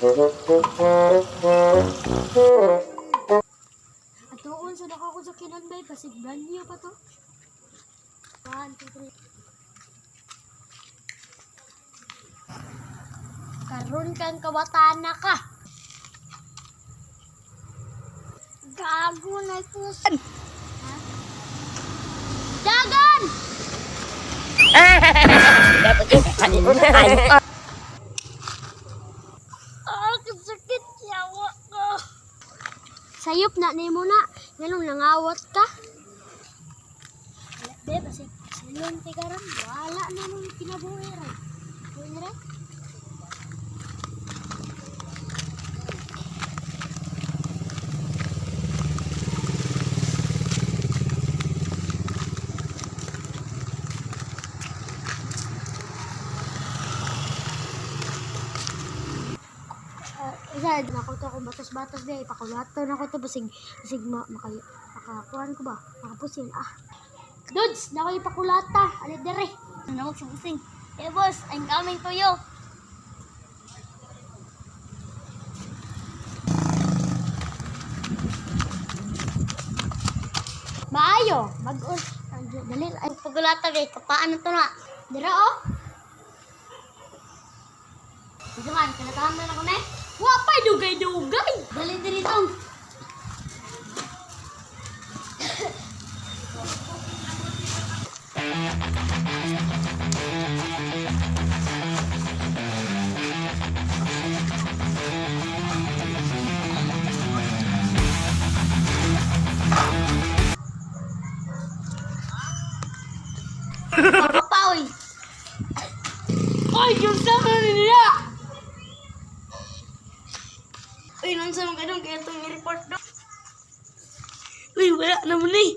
Atuon sa ako sa kinanday kasi brand new pa to. 1, 2, 3. Karon kang kabataan na ka. Gago na ito. Dagan! Sakit yawa ko. Sayop na ni mo na. Ganun nangawat ka. Wala be, kasi silon ti karon. Wala na mong kinabuhi rin. Buhin rin. Isa, nakuto ko batas-batas din. Ipakulato na ko to. Basig makakuhan ko ba? Makapusin. Dudes, na ko ipakulata. Alit dere. Ano ko pusing? Hey boss, I'm coming to you. Maayo. Dali. Ay, Pagulata kay kapaan to na. dira oh. Ito man, kanatahan na kami. Wapay dugay-dugay. Dali diri tong. Papapoy. Ay, yung sama nila. Uy, nang sa mga kaya itong i-report do. Uy, wala naman eh.